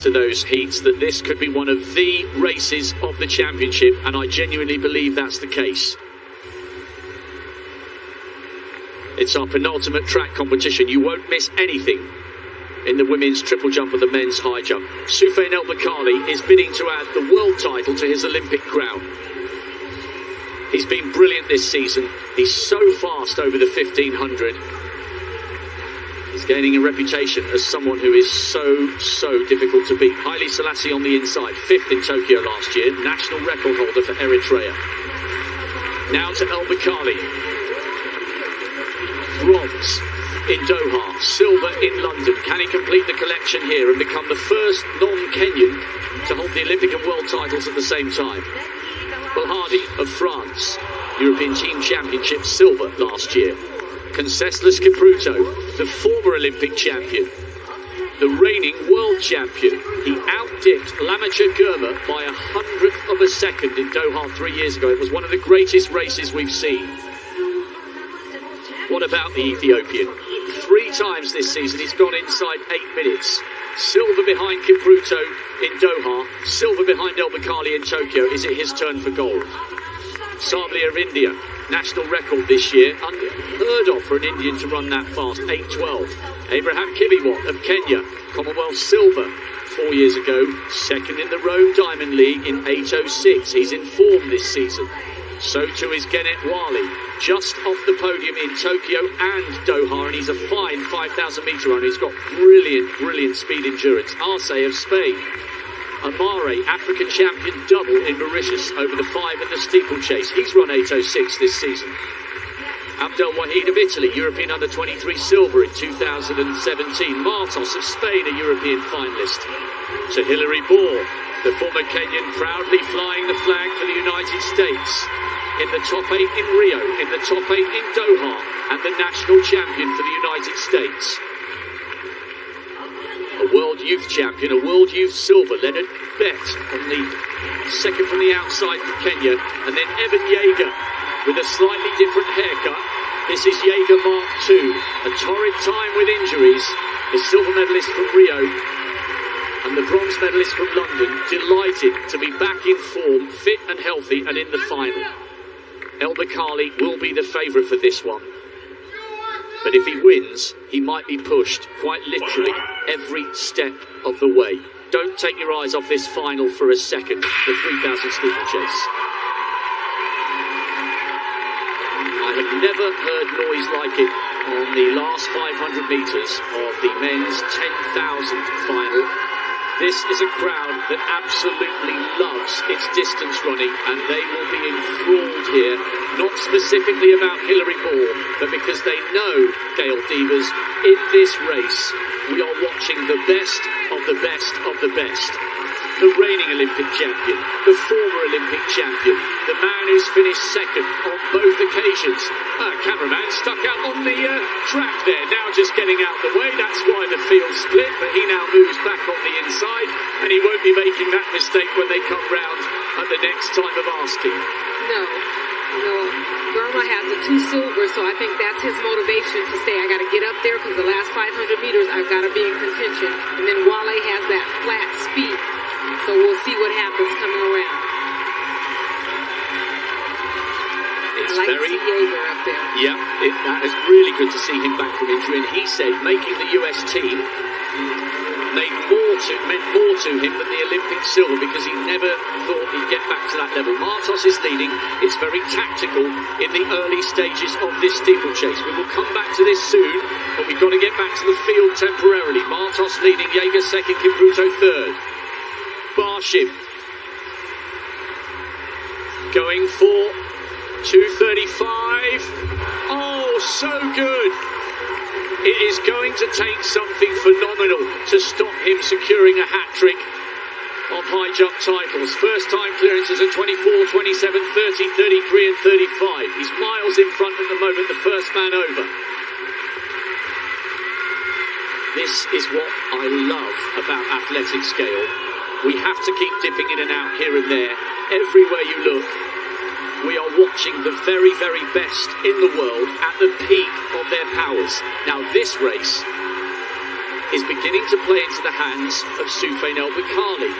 to those heats that this could be one of the races of the championship, and I genuinely believe that's the case. It's our penultimate track competition. You won't miss anything in the women's triple jump or the men's high jump. Sufyan El-Baqali is bidding to add the world title to his Olympic crown. He's been brilliant this season. He's so fast over the 1500. He's gaining a reputation as someone who is so difficult to beat. Haile Selassie on the inside, 5th in Tokyo last year, national record holder for Eritrea. Now to El-Baqali. Bronze in Doha, silver in London. Can he complete the collection here and become the first non-Kenyan to hold the Olympic and world titles at the same time? Belhadi of France, European Team Championship silver last year. Concessless Kipruto, the former Olympic champion, the reigning world champion. He outdipped Lamacha Girma by 100th of a second in Doha 3 years ago. It was one of the greatest races we've seen. What about the Ethiopian? 3 times this season he's gone inside 8 minutes. Silver behind Kipruto in Doha, silver behind El-Baqali in Tokyo. Is it his turn for gold? Sabli of India, national record this year, unheard of for an Indian to run that fast, 8:12. Abraham Kibiwot of Kenya, Commonwealth silver 4 years ago, 2nd in the Rome Diamond League in 8:06. He's in form this season. So too is Genet Wali, just off the podium in Tokyo and Doha, and he's a fine 5,000 metre runner. He's got brilliant speed endurance. Arce of Spain. Amare, African champion double in Mauritius over the 5 and the steeplechase. He's run 8:06 this season. Abdel Wahid of Italy, European under-23 silver in 2017. Martos of Spain, a European finalist. To Hilary Bohr, the former Kenyan, proudly flying the flag for the United States. In the top 8 in Rio, in the top 8 in Doha, and the national champion for the United States. A world youth champion, a world youth silver. Leonard Bet on the second from the outside for Kenya, and then Evan Yeager with a slightly different haircut. This is Yeager Mark II, a torrid time with injuries. The silver medalist from Rio and the bronze medalist from London, delighted to be back in form, fit and healthy, and in the final. El-Baqali will be the favourite for this one. But if he wins, he might be pushed, quite literally, every step of the way. Don't take your eyes off this final for a second, the 3,000 steeplechase. I have never heard noise like it on the last 500 metres of the men's 10,000 final. This is a crowd that absolutely loves its distance running, and they will be enthralled here, not specifically about Hilary Bohr, but because they know, Gail Divas, in this race, we are watching the best of the best of the best. The reigning Olympic champion, the former Olympic champion, the man who's finished second on both occasions. Cameraman stuck out on the track there, now just getting out the way. That's why the field split, but he now moves back on the inside, and he won't be making that mistake when they come round at the next time of asking. No. Girma has the 2 silver, so I think that's his motivation to say, I got to get up there because the last 500 meters I've got to be in contention. And then Wale has that flat speed, so we'll see what happens coming around. It's I like very to see Yeager up there. Yeah, that is really good to see him back from injury, and he said making the US team meant more to him than the Olympic silver, because he never thought he'd get back to that level. Martos is leading. It's very tactical in the early stages of this steeplechase. We will come back to this soon, but we've got to get back to the field temporarily. Martos leading, Yeager second, Kipruto third. Barshim going for 2:35. Oh, so good. It is going to take something phenomenal to stop him securing a hat-trick of high jump titles. First time clearances at 24, 27, 30, 33 and 35. He's miles in front at the moment, the first man over. This is what I love about athletic scale. We have to keep dipping in and out here and there. Everywhere you look, we are watching the very best in the world at the peak of their powers. Now this race is beginning to play into the hands of Sufyan El-Baqali.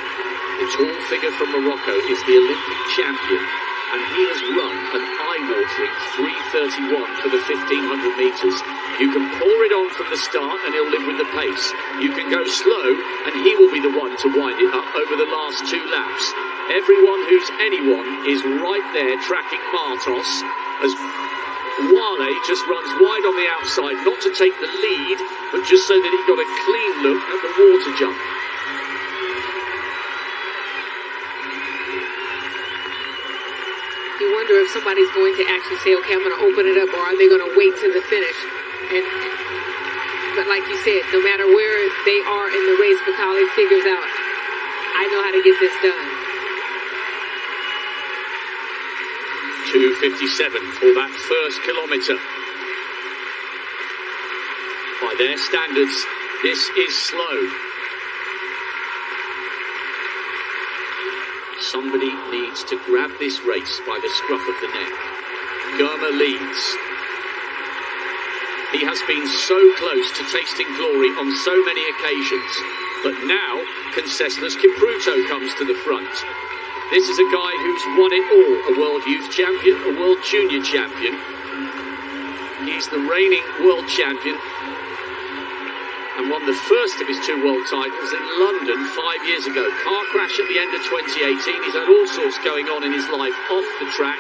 The tall figure from Morocco is the Olympic champion, and he has run an eye-watering 3:31 for the 1500 metres. You can pour it on from the start and he'll live with the pace. You can go slow and he will be the one to wind it up over the last 2 laps. Everyone who's anyone is right there tracking Martos as Wale just runs wide on the outside, not to take the lead, but just so that he got a clean look at the water jump. You wonder if somebody's going to actually say, okay, I'm going to open it up, or are they going to wait till the finish? But like you said, no matter where they are in the race, Baqali figures out, I know how to get this done. 2:57 for that first kilometre. By their standards, this is slow. Somebody needs to grab this race by the scruff of the neck. Germa leads. He has been so close to tasting glory on so many occasions, but now Conceslas Kipruto comes to the front. This is a guy who's won it all, a World Youth Champion, a World Junior Champion. He's the reigning World Champion and won the first of his 2 world titles in London 5 years ago. Car crash at the end of 2018. He's had all sorts going on in his life off the track,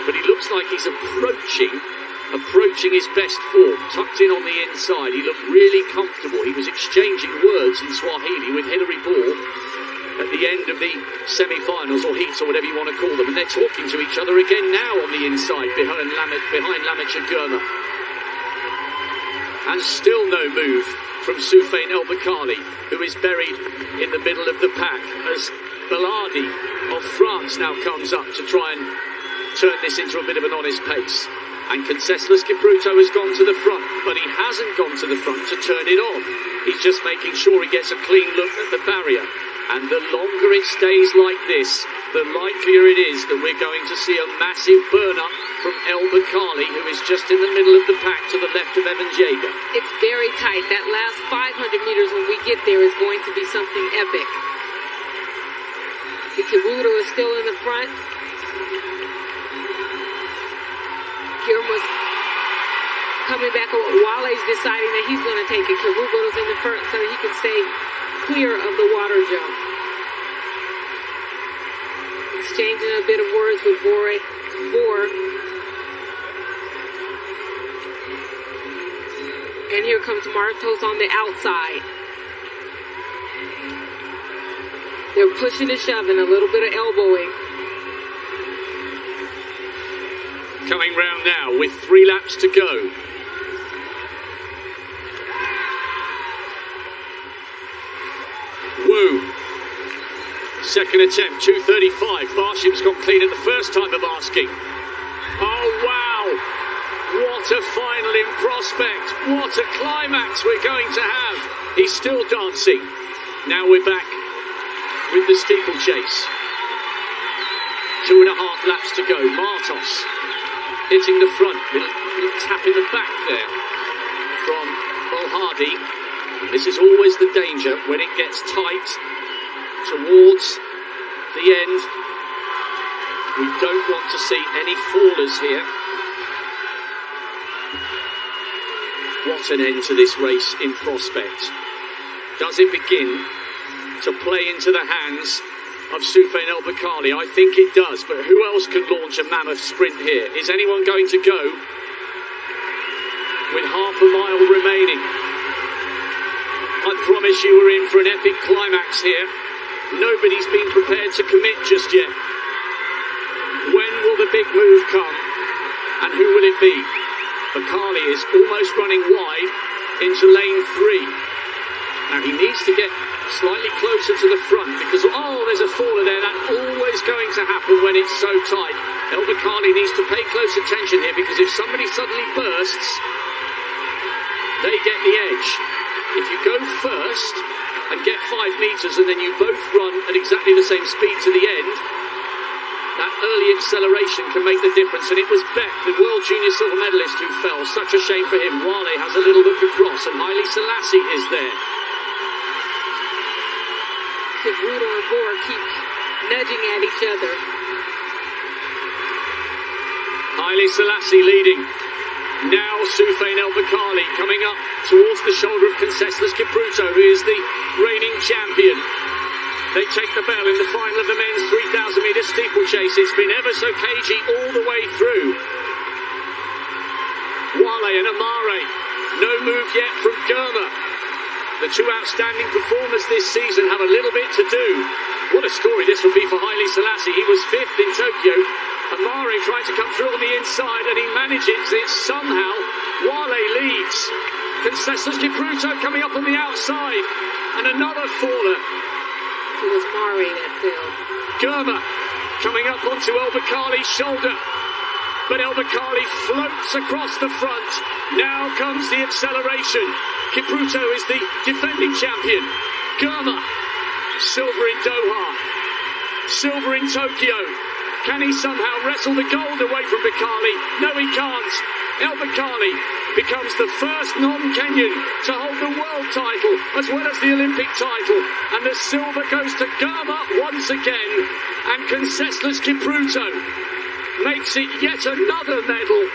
but he looks like he's approaching his best form, tucked in on the inside. He looked really comfortable. He was exchanging words in Swahili with Hilary Ball at the end of the semi-finals, or heats, or whatever you want to call them, and they're talking to each other again now on the inside behind Lamich and Germa. And still no move from Sufyan El-Baqali, who is buried in the middle of the pack, as Bellardi of France now comes up to try and turn this into a bit of an honest pace. And Conceslas Kipruto has gone to the front, but he hasn't gone to the front to turn it on. He's just making sure he gets a clean look at the barrier. And the longer it stays like this, the likelier it is that we're going to see a massive burn-up from El-Baqali, who is just in the middle of the pack to the left of Evan Jager. It's very tight. That last 500 meters when we get there is going to be something epic. The Kipruto is still in the front. Germa's coming back. Wale's deciding that he's going to take it. Kipruto's in the front so he can stay clear of the water jump. Exchanging a bit of words with Boer. And here comes Martos on the outside. They're pushing and shoving, a little bit of elbowing. Coming round now with 3 laps to go. Woo. Second attempt, 2:35. Barshim's got clean at the first time of asking. Oh, wow. What a final in prospect. What a climax we're going to have. He's still dancing. Now we're back with the steeplechase. 2.5 laps to go. Martos hitting the front. Little tap in the back there from Belhardi. This is always the danger when it gets tight towards the end. We don't want to see any fallers here. What an end to this race in prospect. Does it begin to play into the hands of Sufyan El-Baqali? I think it does, but who else can launch a mammoth sprint here? Is anyone going to go with half a mile remaining? I promise you we're in for an epic climax here. Nobody's been prepared to commit just yet. When will the big move come? And who will it be? Baqali is almost running wide into lane 3. Now he needs to get slightly closer to the front because, there's a faller there. That's always going to happen when it's so tight. El-Baqali needs to pay close attention here because if somebody suddenly bursts, they get the edge. If you go first and get 5 metres and then you both run at exactly the same speed to the end, That early acceleration can make the difference, and it was Beck, the World Junior silver medalist, who fell. Such a shame for him. Wale has a little look across, and Haile Selassie is there. Kipruto and Bor keep nudging at each other. Haile Selassie leading. Now Sufyan El-Baqali coming up towards the shoulder of Conseslus Kipruto, who is the reigning champion. They take the bell in the final of the men's 3,000 metre steeplechase. It's been ever so cagey all the way through. Wale and Amare, no move yet from Germa. The two outstanding performers this season have a little bit to do. What a story this would be for Haile Selassie. He was 5th in Tokyo. Amare trying to come through on the inside, and he manages it somehow. Wale leads. Conseslus Kipruto coming up on the outside, and another faller. It was Mare that fell. Germa coming up onto El-Baqali's shoulder, but El-Baqali floats across the front. Now comes the acceleration. Kipruto is the defending champion. Germa, silver in Doha, silver in Tokyo. Can he somehow wrestle the gold away from Baqali? No, he can't. El-Baqali becomes the first non-Kenyan to hold the world title as well as the Olympic title. And the silver goes to Germa once again. And Conseslus Kipruto makes it yet another medal.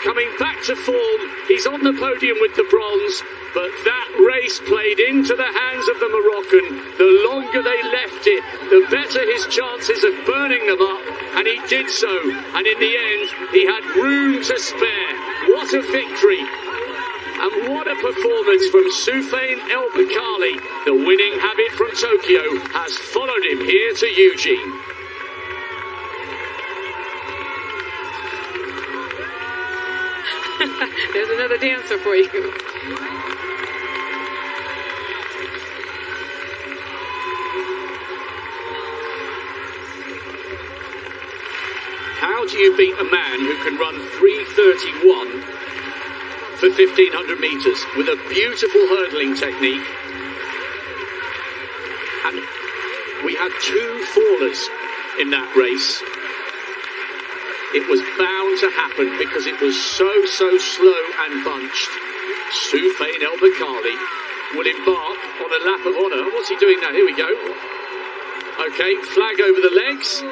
Coming back to form, he's on the podium with the bronze, but that race played into the hands of the Moroccan. The longer they left it, the better his chances of burning them up, and he did so, and in the end, he had room to spare. What a victory, and what a performance from Sufyan El-Baqali. The winning habit from Tokyo has followed him here to Eugene. There's another dancer for you. How do you beat a man who can run 3:31 for 1,500 metres with a beautiful hurdling technique? And we had two fallers in that race. It was bound to happen because it was so slow and bunched. Sufyan El-Baqali will embark on a lap of honour. What's he doing now? Here we go. Okay, flag over the legs.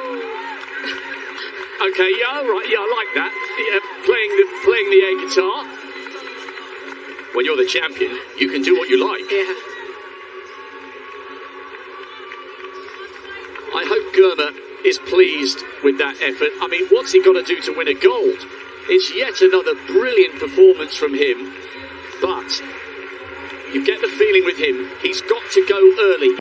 Okay, yeah, all right, yeah, I like that. Yeah, playing the air guitar. When you're the champion, you can do what you like. Yeah. I hope Germa is pleased with that effort. I mean, what's he got to do to win a gold? It's yet another brilliant performance from him, but you get the feeling with him, he's got to go early.